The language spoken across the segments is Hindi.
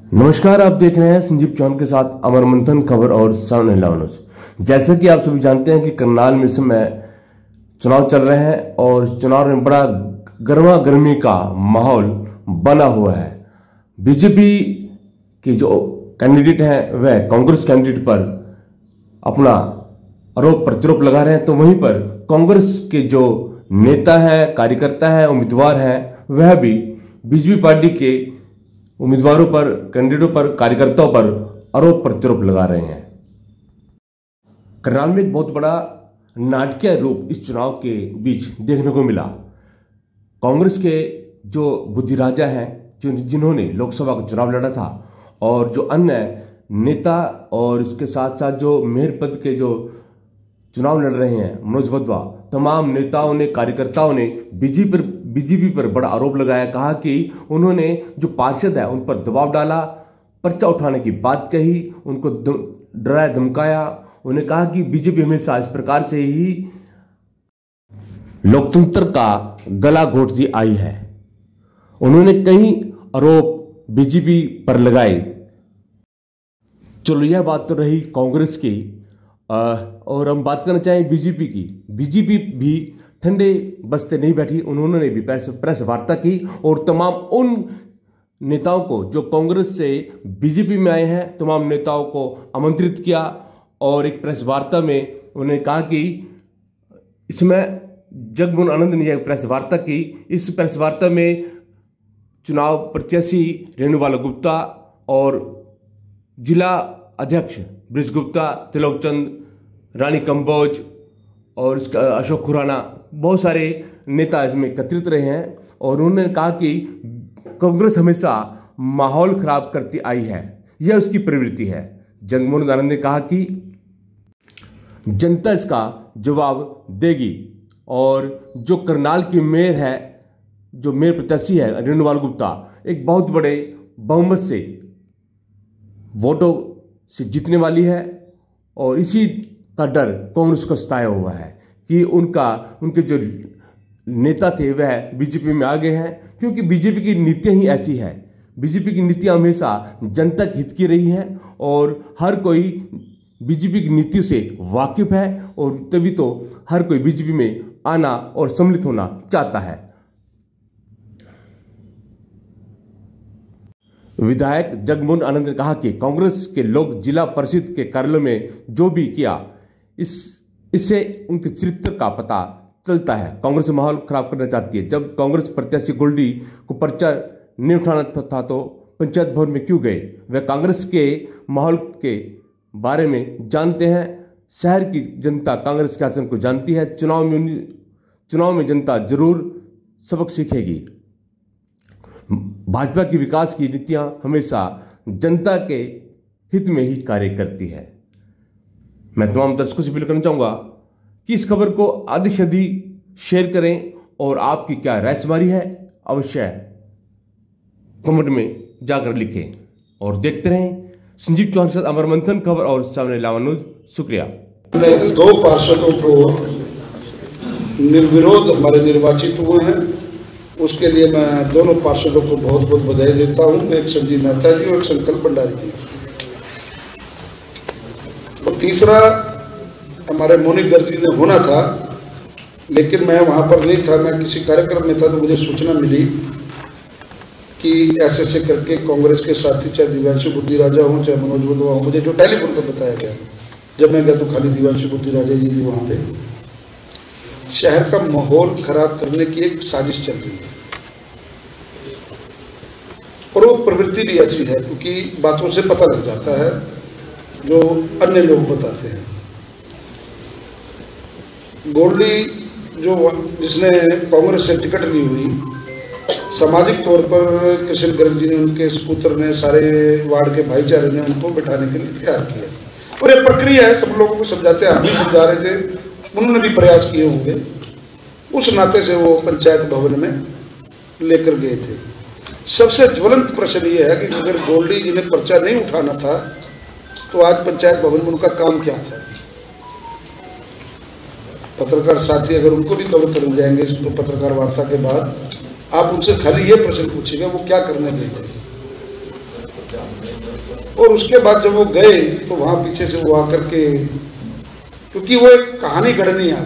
नमस्कार, आप देख रहे हैं संजीव चौहान के साथ अमर मंथन खबर और सावन न्यूज। जैसा कि आप सभी जानते हैं कि करनाल में इस समय चुनाव चल रहे हैं और इस चुनाव में बड़ा गर्मा गर्मी का माहौल बना हुआ है। बीजेपी के जो कैंडिडेट हैं वह कांग्रेस कैंडिडेट पर अपना आरोप प्रत्यारोप लगा रहे हैं, तो वहीं पर कांग्रेस के जो नेता है, कार्यकर्ता है, उम्मीदवार हैं, वह भी बीजेपी पार्टी के उम्मीदवारों पर, कैंडिडेटों पर, कार्यकर्ताओं पर आरोप प्रत्यारोप लगा रहे हैं। करनाल में एक बहुत बड़ा नाटकीय रूप इस चुनाव के बीच देखने को मिला। कांग्रेस के जो बुद्धिराजा हैं, जिन्होंने लोकसभा का चुनाव लड़ा था, और जो अन्य नेता और इसके साथ साथ जो मेयर पद के जो चुनाव लड़ रहे हैं, मनोज वधवा, तमाम नेताओं ने, कार्यकर्ताओं ने बीजेपी पर बड़ा आरोप लगाया। कहा कि उन्होंने जो पार्षद है उन पर दबाव डाला, पर्चा उठाने की बात कही, उनको डराया धमकाया। उन्हें कहा कि बीजेपी हमेशा इस प्रकार से ही लोकतंत्र का गला घोटती आई है। उन्होंने कई आरोप बीजेपी पर लगाए। चलो, यह बात तो रही कांग्रेस की, और हम बात करना चाहें बीजेपी की। बीजेपी भी ठंडे बस्ते नहीं बैठी, उन्होंने भी प्रेस वार्ता की और तमाम उन नेताओं को जो कांग्रेस से बीजेपी में आए हैं, तमाम नेताओं को आमंत्रित किया और एक प्रेस वार्ता में उन्होंने कहा कि इसमें जगमोहन आनंद ने एक प्रेस वार्ता की। इस प्रेस वार्ता में चुनाव प्रत्याशी रेणुबाला गुप्ता और जिला अध्यक्ष ब्रिज गुप्ता, त्रिलोक चंद, रानी कंबोज और इसका अशोक खुराना, बहुत सारे नेता इसमें एकत्रित रहे हैं। और उन्होंने कहा कि कांग्रेस हमेशा माहौल खराब करती आई है, यह उसकी प्रवृत्ति है। जगमोहन आनंद ने कहा कि जनता इसका जवाब देगी, और जो करनाल की मेयर है, जो मेयर प्रत्याशी है रेणुबाला गुप्ता, एक बहुत बड़े बहुमत से वोटों से जीतने वाली है। और इसी का डर कांग्रेस को सताया हुआ है कि उनके जो नेता थे वह बीजेपी में आ गए हैं, क्योंकि बीजेपी की नीतियां ही ऐसी है। बीजेपी की नीतियां हमेशा जनता के हित की रही हैं और हर कोई बीजेपी की नीतियों से वाकिफ है, और तभी तो हर कोई बीजेपी में आना और सम्मिलित होना चाहता है। विधायक जगमोहन आनंद ने कहा कि कांग्रेस के लोग जिला परिषद के कार्यालय में जो भी किया, इससे उनके चरित्र का पता चलता है। कांग्रेस माहौल खराब करना चाहती है। जब कांग्रेस प्रत्याशी गोल्डी को पर्चा नहीं उठाना था तो पंचायत भवन में क्यों गए? वे कांग्रेस के माहौल के बारे में जानते हैं। शहर की जनता कांग्रेस के शासन को जानती है। चुनाव में जनता जरूर सबक सीखेगी। भाजपा की विकास की नीतियां हमेशा जनता के हित में ही कार्य करती है। मैं तमाम दर्शकों से अपील करना चाहूंगा कि इस खबर को अधिक से अधिक शेयर करें, और आपकी क्या राय हमारी है अवश्य कमेंट में जाकर लिखें, और देखते रहें संजीव चौहान के साथ अमर मंथन खबर और सामने न्यूज। शुक्रिया। दो पार्षदों को निर्विरोध हमारे निर्वाचित हुए हैं, उसके लिए मैं दोनों पार्षदों को बहुत बहुत बधाई देता हूं। एक संजीव मेहता जी और एक संकल्प भंडारी जी। और तीसरा हमारे मोनिक गर्ग जी ने होना था, लेकिन मैं वहां पर नहीं था, मैं किसी कार्यक्रम में था, तो मुझे सूचना मिली कि ऐसे ऐसे करके कांग्रेस के साथी, चाहे दिव्यांशु बुद्धिराजा हों चाहे मनोज वधवा हों, मुझे जो टेलीफोन पर बताया गया। जब मैं गया तो खाली दिव्यांशु बुद्धिराजा जी थी वहाँ पे। शहर का माहौल खराब करने की एक साजिश चल रही है, और वो प्रवृत्ति भी ऐसी है, क्योंकि बातों से पता लग जाता है जो अन्य लोग बताते हैं। गोल्डी जिसने कांग्रेस से टिकट ली हुई, सामाजिक तौर पर कृष्ण गर्ग जी ने, उनके सुपुत्र ने, सारे वार्ड के भाईचारे ने उनको बिठाने के लिए तैयार किया। और ये प्रक्रिया है, सब लोगों को समझाते हैं, हम भी समझा रहे थे, उन्होंने भी प्रयास किए होंगे। उस नाते से वो पंचायत भवन में लेकर गए थे। सबसे ज्वलंत प्रश्न ये है कि अगर गोल्डी जी ने पर्चा नहीं उठाना था तो आज पंचायत भवन में उनका काम क्या था? पत्रकार साथी अगर उनको भी कवर कर जाएंगे तो पत्रकार वार्ता के बाद आप उनसे खाली ये प्रश्न पूछिएगा वो क्या करने गए थे। और उसके बाद जब वो गए तो वहाँ पीछे से वो आकर के, क्योंकि वो एक कहानी गढ़नी है,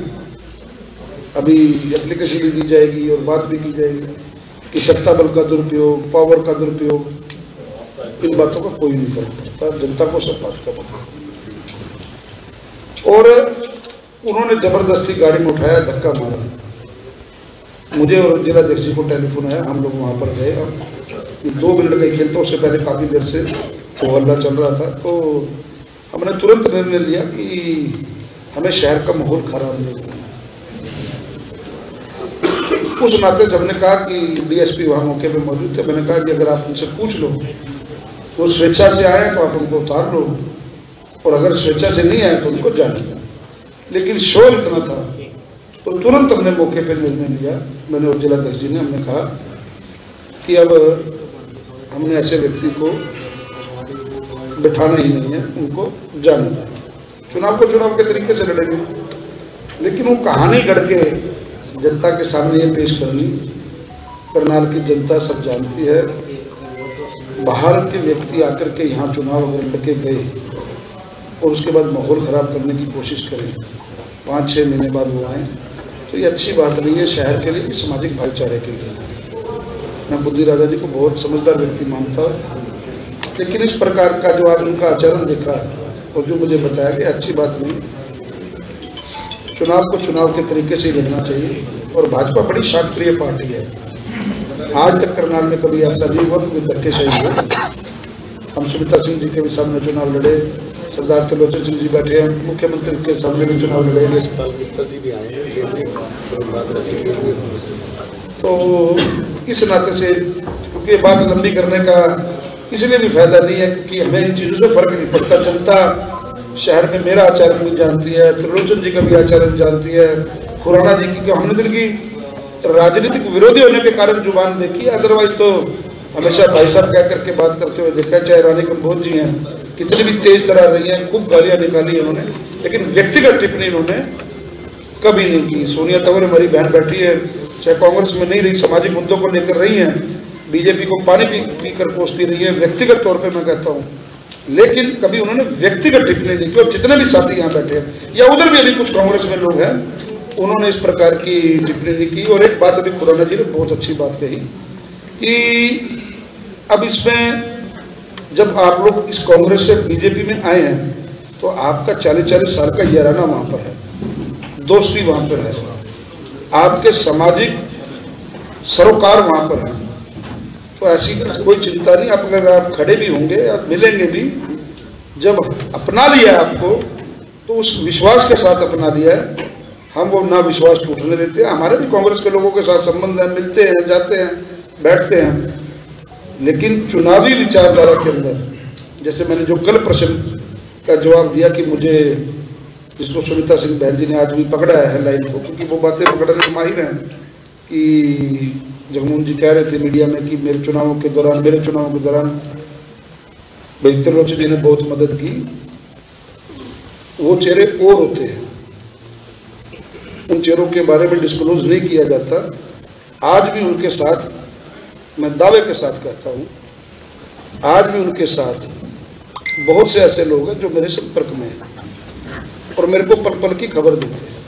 अभी एप्लीकेशन भी दी जाएगी और बात भी की जाएगी कि सत्ता बल का दुरुपयोग, पावर का दुरुपयोग, इन बातों का कोई नहीं फर्क पड़ता, जनता को सब बात का पता। और उन्होंने जबरदस्ती गाड़ी में उठाया, धक्का मारा। मुझे और जिला अध्यक्ष जी को टेलीफोन आया, हम लोग वहाँ पर गए। अब 2 मिनट का खेल था, उससे पहले काफ़ी देर से वो हल्ला चल रहा था। तो हमने तुरंत निर्णय लिया कि हमें शहर का माहौल खराब नहीं करना। उस नाते सबने कहा कि डीएसपी वहाँ मौके पे मौजूद थे, मैंने कहा कि अगर आप उनसे पूछ लो तो स्वेच्छा से आए तो आप उनको उतार लो, और अगर स्वेच्छा से नहीं आए तो उनको जाने दो। लेकिन शोर इतना था तो तुरंत हमने मौके पे निर्णय लिया, मैंने और जिला अध्यक्ष जी ने, हमने कहा कि अब हमने ऐसे व्यक्ति को बिठाना ही नहीं है, उनको जाने दें। चुनाव को चुनाव के तरीके से लड़ेंगे, लेकिन वो कहानी गढ़ के जनता के सामने ये पेश करनी, करनाल की जनता सब जानती है। बाहर के व्यक्ति आकर के यहाँ चुनाव अगर लड़के गए और उसके बाद माहौल ख़राब करने की कोशिश करें, 5-6 महीने बाद वो आए, तो ये अच्छी बात नहीं है शहर के लिए, सामाजिक भाईचारे के लिए। मैं बुद्धि राजा जी को बहुत समझदार व्यक्ति मानता हूँ, लेकिन इस प्रकार का जो आज उनका आचरण देखा और जो मुझे बताया गया, अच्छी बात नहीं। चुनाव को चुनाव के तरीके से ही लड़ना चाहिए, और भाजपा बड़ी शांतप्रिय पार्टी है। आज तक करनाल में कभी ऐसा नहीं हुआ कि धक्केशाही हुई। हम सुमित्रा सिंह जी के भी सामने चुनाव लड़े, सरदार त्रिलोचन सिंह जी बैठे हैं, मुख्यमंत्री के सामने भी चुनाव लड़े, तो इस नाते से, क्योंकि बात लंबी करने का इसलिए भी फायदा नहीं है क्योंकि हमें इन चीज़ों से फर्क नहीं पड़ता। जनता शहर में मेरा आचरण भी जानती है, त्रिलोचन जी का भी आचरण जानती है, खुराना जी की, हमने तो इनकी राजनीतिक विरोधी होने के कारण जुबान देखी, अदरवाइज तो हमेशा भाई साहब कह करके बात करते हुए देखा। चाहे रानी कंबोज जी हैं, कितनी भी तेज तरह रही हैं, खूब गालियाँ निकाली उन्होंने, लेकिन व्यक्तिगत टिप्पणी उन्होंने कभी नहीं की। सोनिया तंवर हमारी बहन बैठी है, चाहे कांग्रेस में नहीं रही, सामाजिक मुद्दों को लेकर रही हैं, बीजेपी को पानी पी कर कोसती रही है, व्यक्तिगत तौर पे मैं कहता हूँ, लेकिन कभी उन्होंने व्यक्तिगत टिप्पणी नहीं की। और जितने भी साथी यहाँ बैठे हैं या उधर भी अभी कुछ कांग्रेस में लोग हैं, उन्होंने इस प्रकार की टिप्पणी नहीं की। और एक बात अभी खुराना जी ने बहुत अच्छी बात कही कि अब इसमें जब आप लोग इस कांग्रेस से बीजेपी में आए हैं तो आपका 40-40 साल का याराना वहाँ पर है, दोस्ती वहाँ पर है, आपके सामाजिक सरोकार वहाँ पर है, तो ऐसी कोई चिंता नहीं। आप अगर आप खड़े भी होंगे, आप मिलेंगे भी, जब अपना लिया आपको तो उस विश्वास के साथ अपना लिया है, हम वो ना विश्वास टूटने देते हैं। हमारे भी कांग्रेस के लोगों के साथ संबंध है, मिलते हैं, जाते हैं, बैठते हैं, लेकिन चुनावी विचारधारा के अंदर, जैसे मैंने जो कल प्रश्न का जवाब दिया कि मुझे, जिसको सुमित्रा सिंह बहन जी ने आज भी पकड़ा है लाइन को, क्योंकि वो बातें पकड़ने में माहिर हैं, कि जगमोहन जी कह रहे थे मीडिया में कि मेरे चुनावों के दौरान भाई त्रिलोचन जी ने बहुत मदद की। वो चेहरे और होते हैं, उन चेहरों के बारे में डिस्क्लोज नहीं किया जाता। आज भी उनके साथ, मैं दावे के साथ कहता हूँ, आज भी उनके साथ बहुत से ऐसे लोग हैं जो मेरे संपर्क में हैं और मेरे को पल पल की खबर देते हैं।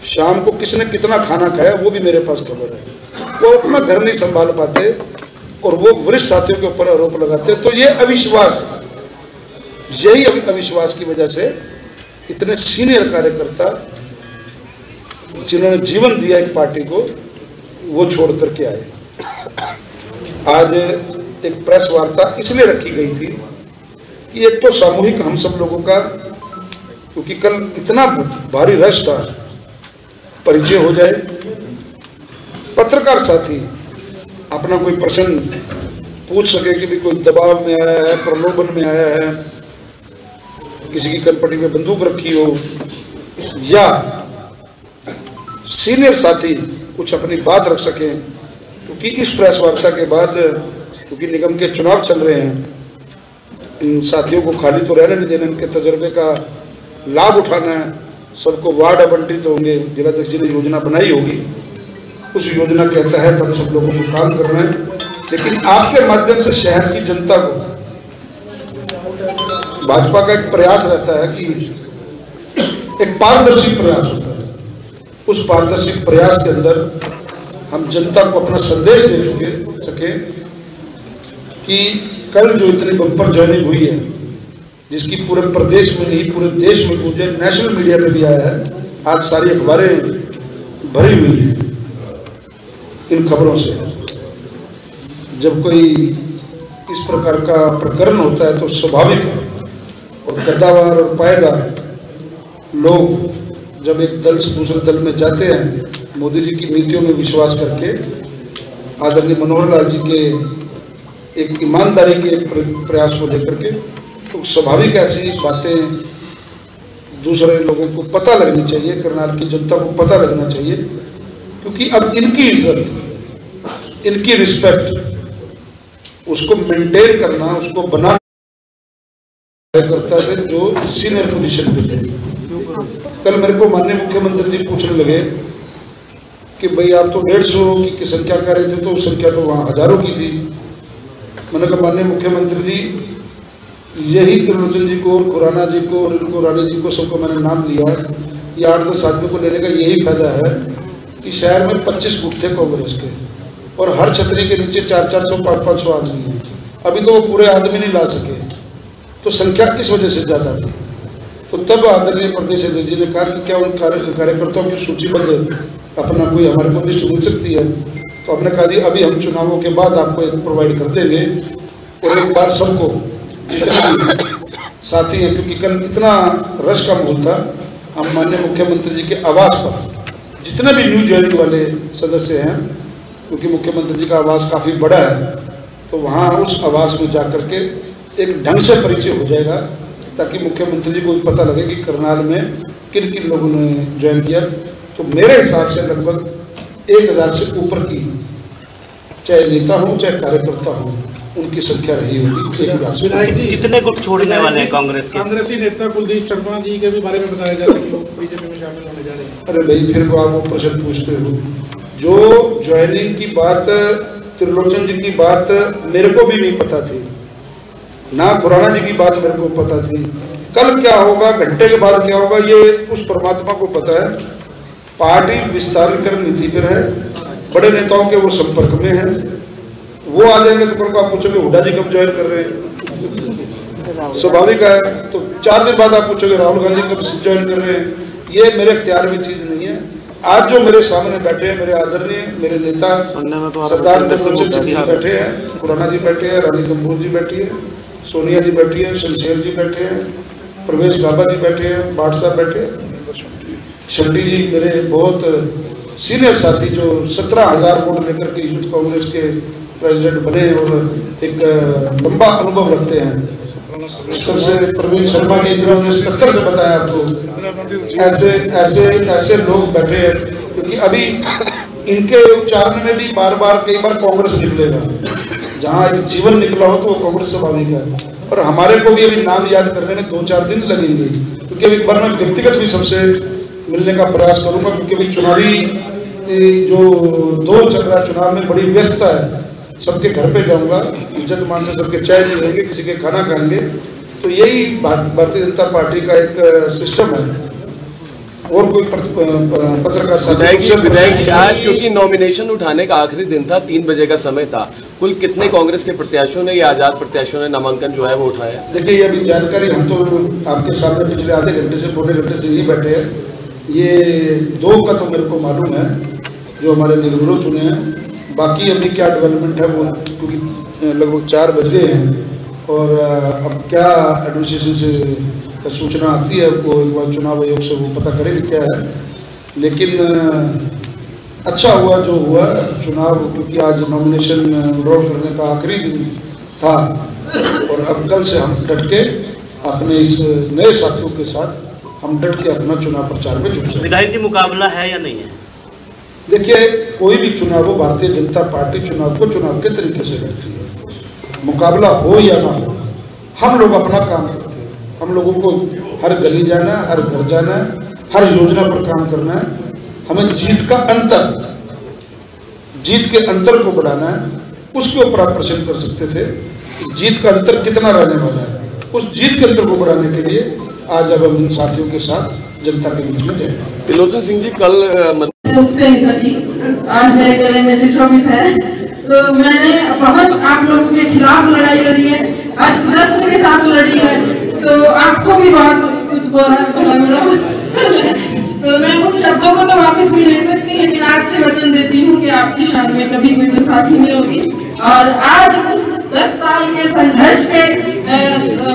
शाम को किसने कितना खाना खाया वो भी मेरे पास खबर है। वो अपना घर नहीं संभाल पाते और वो वरिष्ठ साथियों के ऊपर आरोप लगाते हैं। तो ये अविश्वास, यही अविश्वास की वजह से इतने सीनियर कार्यकर्ता जिन्होंने जीवन दिया एक पार्टी को, वो छोड़ करके आए। आज एक प्रेस वार्ता इसलिए रखी गई थी कि एक तो सामूहिक हम सब लोगों का, क्योंकि कल इतना भारी रश था, परिचय हो जाए, पत्रकार साथी अपना कोई प्रश्न पूछ सके कि भी कोई दबाव में आया है, प्रलोभन में आया है, किसी की कनपटी में बंदूक रखी हो, या सीनियर साथी कुछ अपनी बात रख सकें। क्योंकि इस प्रेस वार्ता के बाद, क्योंकि निगम के चुनाव चल रहे हैं, इन साथियों को खाली तो रहने नहीं देना, इनके तजर्बे का लाभ उठाना है, सबको वार्ड आवंटित होंगे, जिला अध्यक्ष जी ने योजना बनाई होगी, उस योजना के तहत हम सब लोगों को काम करना है। लेकिन आपके माध्यम से शहर की जनता को, भाजपा का एक प्रयास रहता है कि एक पारदर्शी प्रयास होता है, उस पारदर्शी प्रयास के अंदर हम जनता को अपना संदेश दे सके कि कल जो इतनी बम्पर ज्वाइनिंग हुई है, जिसकी पूरे प्रदेश में नहीं पूरे देश में गूंजे, नेशनल मीडिया में भी आया है, आज सारी अखबारें भरी हुई हैं इन खबरों से। जब कोई इस प्रकार का प्रकरण होता है तो स्वाभाविक है, और गद्दावर और पायेदार लोग जब एक दल से दूसरे दल में जाते हैं, मोदी जी की नीतियों में विश्वास करके, आदरणीय मनोहर लाल जी के एक ईमानदारी के प्रयास को लेकर के, तो स्वाभाविक ऐसी बातें दूसरे लोगों को पता लगनी चाहिए, करनाल की जनता को पता लगना चाहिए, क्योंकि अब इनकी इज्जत, इनकी रिस्पेक्ट, उसको मेंटेन करना, उसको बनाना करता है जो सीनियर पोजीशन पे थे। कल मेरे को माननीय मुख्यमंत्री जी पूछने लगे कि भाई आप तो 150 की संख्या कह रहे थे, तो संख्या तो वहाँ हजारों की थी। मैंने कहा माननीय मुख्यमंत्री जी, यही त्रिलोचन जी को, खुराना जी को और इनको रानी जी को सबको मैंने नाम लिया है, ये 8-10 आदमी को लेने का यही फायदा है कि शहर में 25 गुट थे कांग्रेस के, और हर छतरी के नीचे 400-400, 500 आदमी हैं। अभी तो वो पूरे आदमी नहीं ला सके, तो संख्या इस वजह से ज़्यादा थी। तो तब आदरणीय प्रदेश अध्यक्ष जी ने कहा कि क्या उन कार्यकर्ताओं की सूचीबद्ध अपना कोई हमारे को लिस्ट मिल सकती है, तो हमने कहा दी अभी हम चुनावों के बाद आपको एक प्रोवाइड कर देंगे, और एक बार सबको जितने साथी हैं, क्योंकि कल इतना रश का माहौल था, हम माननीय मुख्यमंत्री जी के आवास पर जितने भी न्यू ज्वाइनिंग वाले सदस्य हैं, क्योंकि मुख्यमंत्री जी का आवास काफ़ी बड़ा है, तो वहाँ उस आवास में जा कर के एक ढंग से परिचय हो जाएगा, ताकि मुख्यमंत्री जी को भी पता लगे कि करनाल में किन किन लोगों ने ज्वाइन किया। तो मेरे हिसाब से लगभग 1000 से ऊपर की, चाहे नेता हो चाहे कार्यकर्ता हो, उनकी संख्या रही होगी। 1000 से। कितने गुट छोड़ने वाले हैं कांग्रेस के? कांग्रेसी नेता कुलदीप शर्मा जी के भी बारे में बताया जा रहा है कि वो बीजेपी में शामिल होने जा रहे हैं। अरे भाई, फिर वो आप प्रश्न पूछते हो। जो ज्वाइनिंग की बात, त्रिलोचन जी की बात मेरे को भी नहीं पता थी, ना खुराना जी की बात मेरे को पता थी। कल क्या होगा, घंटे के बाद क्या होगा, ये उस परमात्मा को पता है। पार्टी विस्तारीकरण नीति पर है, बड़े नेताओं के वो संपर्क में है, वो आ जाएंगे तो कल को आप पूछोगे हुड्डा जी कब ज्वाइन कर रहे हैं, स्वाभाविक है। तो 4 दिन बाद आप पूछोगे राहुल गांधी कब ज्वाइन कर रहे हैं। ये मेरे इख्तियार में चीज नहीं है। आज जो मेरे सामने बैठे हैं, मेरे आदरणीय, मेरे नेता सरदार त्रिलोचन जी बैठे हैं, खुराना जी बैठे हैं, रानी कपूर जी बैठी है, सोनिया जी बैठी है, शमशेर जी बैठे हैं, प्रवेश गाबा जी बैठे हैं, भाट साहब बैठे हैं, शक्ति जी मेरे बहुत सीनियर साथी जो 17,000 वोट लेकर के यूथ कांग्रेस के प्रेसिडेंट बने और एक लंबा अनुभव रखते हैं। सबसे प्रवीण शर्मा जी, जिन्होंने 77 से बताया आपको, ऐसे लोग बैठे हैं, क्योंकि अभी इनके उच्चारण में भी बार बार कई बार कांग्रेस निकलेगा। जहाँ एक जीवन निकला हो तो वो कांग्रेस स्वाभाविक है। और हमारे को भी अभी नाम याद करने में 2-4 दिन लगेंगे, क्योंकि अभी एक बार मैं व्यक्तिगत भी सबसे मिलने का प्रयास करूंगा, क्योंकि अभी चुनावी जो दौर चल रहा है, चुनाव में बड़ी व्यस्तता है। सबके घर पे जाऊंगा, इज्जत मान से सबके चाय पिएंगे, किसी के खाना खाएंगे। तो यही भारतीय जनता पार्टी का एक सिस्टम है। और कोई पत्रकार विधायक आज क्योंकि नॉमिनेशन उठाने का आखिरी दिन था, 3 बजे का समय था, कुल कितने कांग्रेस के प्रत्याशियों ने या आजाद प्रत्याशियों ने नामांकन जो है वो उठाया? देखिए, ये अभी जानकारी हम तो आपके सामने पिछले आधे घंटे से पौने घंटे से नहीं बैठे हैं। ये 2 का तो मेरे को मालूम है जो हमारे निर्विरोध चुने हैं। बाकी अभी क्या डेवलपमेंट है वो, क्योंकि लगभग 4 बज गए हैं, और अब क्या एडमिनिस्ट्रेशन से सूचना आती है वो एक बार चुनाव आयोग से वो पता करेंगे क्या है। लेकिन अच्छा हुआ जो हुआ चुनाव, क्योंकि आज नॉमिनेशन विड्रॉल करने का आखिरी दिन था, और अब कल से हम डट के अपने इस नए साथियों के साथ हम डट के अपना चुनाव प्रचार में जुट जाए। विधायक जी, मुकाबला है या नहीं है? देखिए, कोई भी चुनाव हो, भारतीय जनता पार्टी चुनाव को चुनाव के तरीके से करती है। मुकाबला हो या ना हो, हम लोग अपना काम करते हैं। हम लोगों को हर गली जाना है, हर घर जाना है, हर योजना पर काम करना है। हमें जीत के अंतर को बढ़ाना है। उसके ऊपर आप प्रश्न कर सकते थे कि जीत का अंतर कितना रहने वाला है। उस जीत के अंतर को बढ़ाने के लिए आज अब हम इन साथियों के साथ जनता के बीच में जाएंगे। त्रिलोचन सिंह जी, कल आज मेरे गले में सुशोभित है, तो मैंने बहुत आप लोगों के खिलाफ लड़ाई लड़ी है, शस्त्र के साथ लड़ी है, तो आपको भी बहुत कुछ बोला मेरा तो मैं उन शब्दों को तो वापस भी ले सकती, लेकिन आज से वचन देती हूँ कि आपकी शान में कभी कोई गुस्ताखी नहीं होगी। और आज उस 10 साल के संघर्ष के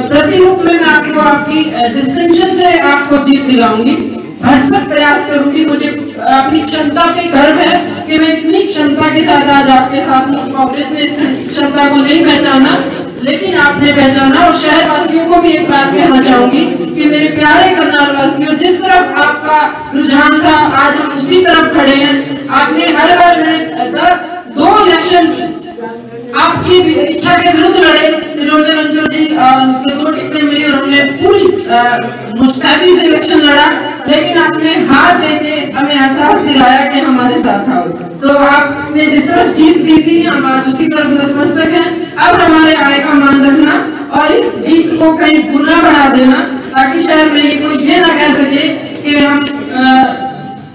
प्रतिरूप में मैं आपको आपकी डिस्टिंक्शन से आपको जीत दिलाऊंगी, भरसक प्रयास करूंगी। मुझे अपनी क्षमता पे गर्व है कि मैं इतनी क्षमता के साथ आज आपके साथ हूँ। कांग्रेस ने इस क्षमता को नहीं पहचाना, लेकिन आपने पहचाना। और शहरवासियों को भी एक बात कहना चाहूंगी कि मेरे प्यारे करनाल वासियों, जिस तरफ आपका रुझान था आज हम उसी तरफ खड़े हैं। आपने हर बार मैंने 2 इलेक्शन आपकी इच्छा के विरुद्ध लड़े, त्रिलोचन अंचल जी 2 टिकटें मिली और हमने पूरी मुस्तैदी से इलेक्शन लड़ा, लेकिन आपने हार देके हमें एहसास दिलाया कि हमारे साथ आओ। तो आपने जिस तरफ जीत दी थी, हम आज उसी तरफ नतमस्तक हैं। अब हमारे आय का मान रखना और इस जीत को कहीं गुना बढ़ा देना, ताकि शहर में ये कोई ये ना कह सके कि हम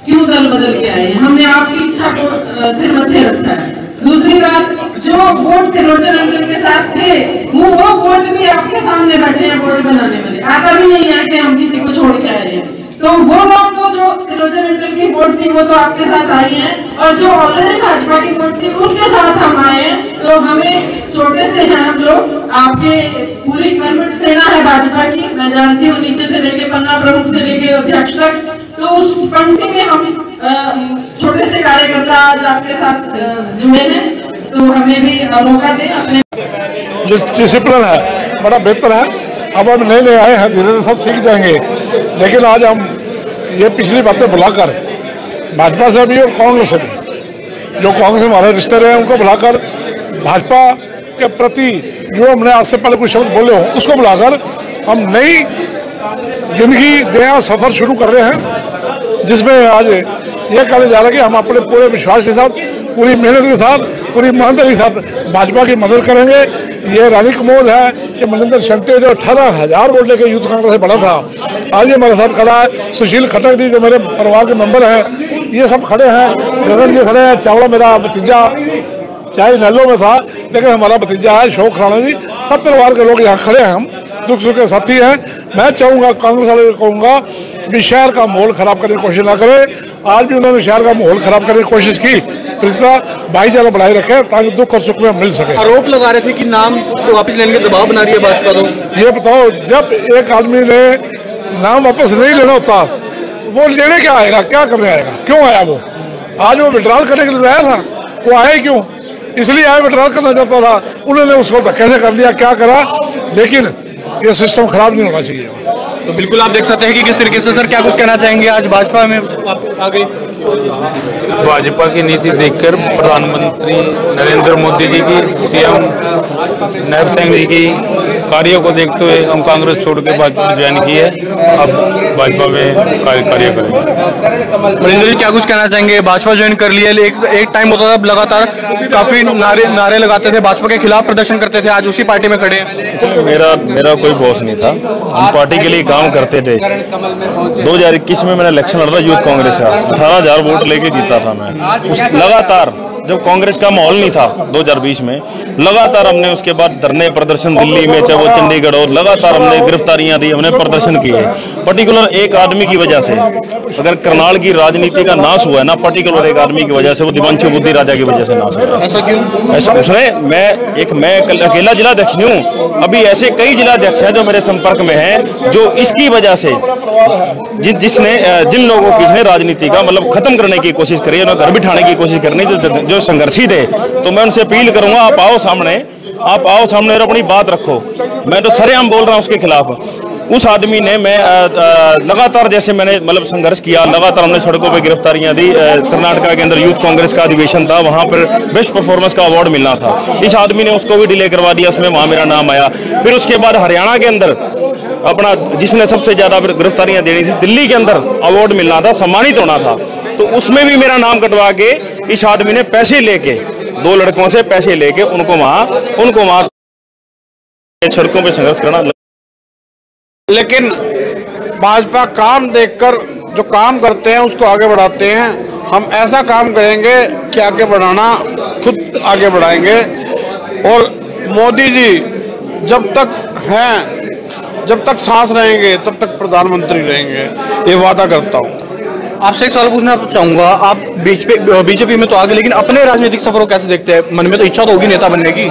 क्यों दल बदल के आए हैं। हमने आपकी इच्छा को सिर मध्य रखा है। दूसरी बात, जो वोट त्रिलोचन अंकल के साथ थे वो वोट भी आपके सामने बैठे हैं वोट बनाने वाले। ऐसा भी नहीं है कि हम किसी को छोड़ के आए हैं। तो वो लोग तो जो त्रिलोचन अंकल की वोट थी वो तो आपके साथ आई हैं, और जो ऑलरेडी भाजपा की वोट थी उनके साथ हम आए हैं। तो हमें छोटे से हैं हम लोग, आपके पूरी कमिट सेना है भाजपा की, मैं जानती हूँ, नीचे से लेके पन्ना प्रमुख से लेके अध्यक्ष तक। तो उस पंक्ति में हम छोटे से कार्यकर्ता आज आपके साथ जुड़े हैं, तो हमें भी मौका दें। अपने डिसिप्लिन है बड़ा बेहतर है। अब हम नए आए हैं, धीरे धीरे सब सीख जाएंगे। लेकिन आज हम ये पिछली बातें बुलाकर भाजपा से भी और कांग्रेस से भी, जो कांग्रेस में हमारे रिश्ते रहे हैं उनको बुलाकर, भाजपा के प्रति जो हमने आज से पहले कुछ शब्द बोले हो उसको बुलाकर हम नई जिंदगी नया सफर शुरू कर रहे हैं, जिसमें आज ये कहने जा रहा है कि हम अपने पूरे विश्वास के साथ, पूरी मेहनत के साथ, पूरी ईमानदारी के साथ भाजपा की मदद करेंगे। ये रानी कमोल है, ये मनिंदर शंटे जो 18,000 वोट लेकर यूथ कांग्रेस से बड़ा था, आज ये मेरे साथ खड़ा है। सुशील खट्टर जी जो मेरे परिवार के मेंबर हैं, ये सब खड़े हैं। गगन जी खड़े हैं। चावला मेरा भतीजा, चाहे नैलो में था लेकिन हमारा भतीजा है। अशोक राणा जी, सब परिवार के लोग यहाँ खड़े हैं। हम दुख सुख के साथी हैं। मैं चाहूँगा, कांग्रेस वाले को कहूँगा भी शहर का माहौल खराब करने की कोशिश ना करें। आज भी उन्होंने शहर का माहौल खराब करने की कोशिश की, भाईचारा बढ़ाई रखे ताकि दुख और सुख में मिल सके। आरोप लगा रहे थे कि नाम तो वापस लेने के दबाव बना रही है भाजपा। तो ये बताओ, जब एक आदमी ने नाम वापस नहीं लेना होता वो लेने क्या आएगा, क्या करने आएगा, क्यों आया वो? आज वो विड्रॉल करने के लिए आया था, वो आए क्यों? इसलिए आए, विड्रॉल करना चाहता था। उन्होंने उसको कैसे कर दिया, क्या करा, लेकिन ये सिस्टम खराब नहीं होना चाहिए। तो बिल्कुल आप देख सकते हैं कि किस तरीके से सर क्या कुछ कहना चाहेंगे आज भाजपा में आ गई। भाजपा की नीति देखकर प्रधानमंत्री नरेंद्र मोदी जी की, सीएम नायब सिंह जी की कार्यों को देखते हुए हम कांग्रेस छोड़ के भाजपा ज्वाइन की है। अब भाजपा में कार्य करेंगे। नरेंद्र जी क्या कुछ कहना चाहेंगे? भाजपा ज्वाइन कर लिया, एक टाइम होता था लगातार काफी नारे लगाते थे, भाजपा के खिलाफ प्रदर्शन करते थे, आज उसी पार्टी में खड़े हैं। मेरा कोई बॉस नहीं था, हम पार्टी के लिए काम करते थे। 2021 में मैंने इलेक्शन लड़ा यूथ कांग्रेस का, 18,000 वोट लेके जीता था मैं। लगातार जब कांग्रेस का माहौल नहीं था 2020 में, लगातार हमने उसके बाद धरने प्रदर्शन दिल्ली में, चाहे वो चंडीगढ़, और लगातार हमने गिरफ्तारियां दी, हमने प्रदर्शन किए। पर्टिकुलर एक आदमी की वजह से अगर करनाल की राजनीति का नाश हुआ है ना, पर्टिकुलर एक आदमी की वजह से, वो दिवांशु बुद्धि राजा की वजह से नाश हुआ। ऐसा क्यों? ऐसा कुछ नहीं, मैं अकेला जिलाध्यक्ष नहीं हूँ, अभी ऐसे कई जिलाध्यक्ष हैं जो मेरे संपर्क में हैं, जो इसकी वजह से जिन लोगों की इसने राजनीति का मतलब खत्म करने की कोशिश करी, उन्हें घर बिठाने की कोशिश करनी, जो संघर्षी थे। तो मैं उनसे अपील करूंगा, आप आओ सामने और अपनी बात रखो। मैं तो सरेआम बोल रहा हूं उसके खिलाफ। उस आदमी ने, मैं लगातार जैसे मैंने मतलब संघर्ष किया, लगातार हमने सड़कों पे गिरफ्तारियां दी। कर्नाटका के अंदर यूथ कांग्रेस का अधिवेशन था, वहां पर बेस्ट परफॉर्मेंस का अवार्ड मिलना था, इस आदमी ने उसको भी डिले करवा दिया, उसमें वहां मेरा नाम आया। फिर उसके बाद हरियाणा के अंदर अपना जिसने सबसे ज्यादा गिरफ्तारियां देनी थी, दिल्ली के अंदर अवार्ड मिलना था, सम्मानित होना था, तो उसमें भी मेरा नाम कटवा के इस आदमी ने पैसे लेके 2 लड़कों से पैसे लेके उनको वहां सड़कों पे संघर्ष करना। लेकिन भाजपा काम देखकर जो काम करते हैं उसको आगे बढ़ाते हैं। हम ऐसा काम करेंगे कि आगे बढ़ाना खुद आगे बढ़ाएंगे। और मोदी जी जब तक हैं, जब तक सांस रहेंगे तब तक प्रधानमंत्री रहेंगे, ये वादा करता हूँ। आपसे एक सवाल पूछना चाहूंगा, आप बीजेपी में तो आगे, लेकिन अपने राजनीतिक सफर को कैसे देखते हैं? मन में तो इच्छा तो होगी नेता बनने की।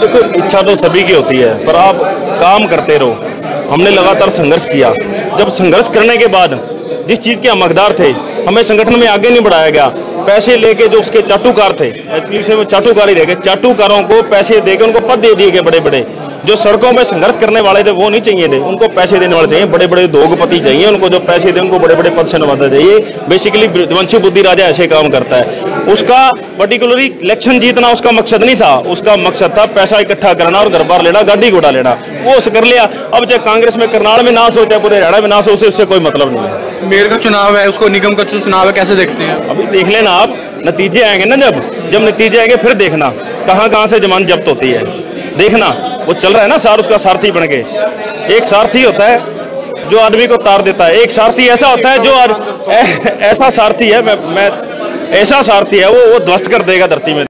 देखो, इच्छा तो सभी की होती है, पर आप काम करते रहो। हमने लगातार संघर्ष किया। जब संघर्ष करने के बाद जिस चीज़ के हम हकदार थे, हमें संगठन में आगे नहीं बढ़ाया गया। पैसे लेके जो उसके चाटुकार थे, एक्चुअली से चाटुकार ही रह गए, चाटुकारों को पैसे देके उनको पद दे दिए गए बड़े बड़े। जो सड़कों में संघर्ष करने वाले थे वो नहीं चाहिए थे, उनको पैसे देने वाले चाहिए, बड़े बड़े उद्योगपति चाहिए। उनको जो पैसे दे उनको बड़े बड़े पद से नवाजा चाहिए। बेसिकली वंशी बुद्धि राजा ऐसे काम करता है। उसका पर्टिकुलरली इलेक्शन जीतना उसका मकसद नहीं था, उसका मकसद था पैसा इकट्ठा करना और घर बार लेना, गाड़ी घोड़ा लेना। वो उसे कर लिया। अब चाहे कांग्रेस में करनाल में नाश हो, चाहे पूरे हरियाणा में नाश हो, उससे कोई मतलब नहीं है। मेयर का चुनाव है, उसको निगम का चुनाव है, कैसे देखते हैं? अभी देख लेना आप, नतीजे आएंगे ना। जब नतीजे आएंगे फिर देखना कहाँ से जमानत जब्त होती है। देखना वो चल रहा है ना सार, उसका सारथी बन के। एक सारथी होता है जो आदमी को तार देता है, एक सारथी ऐसा होता है जो ऐसा सारथी है, मैं ऐसा सारथी है वो ध्वस्त कर देगा धरती में।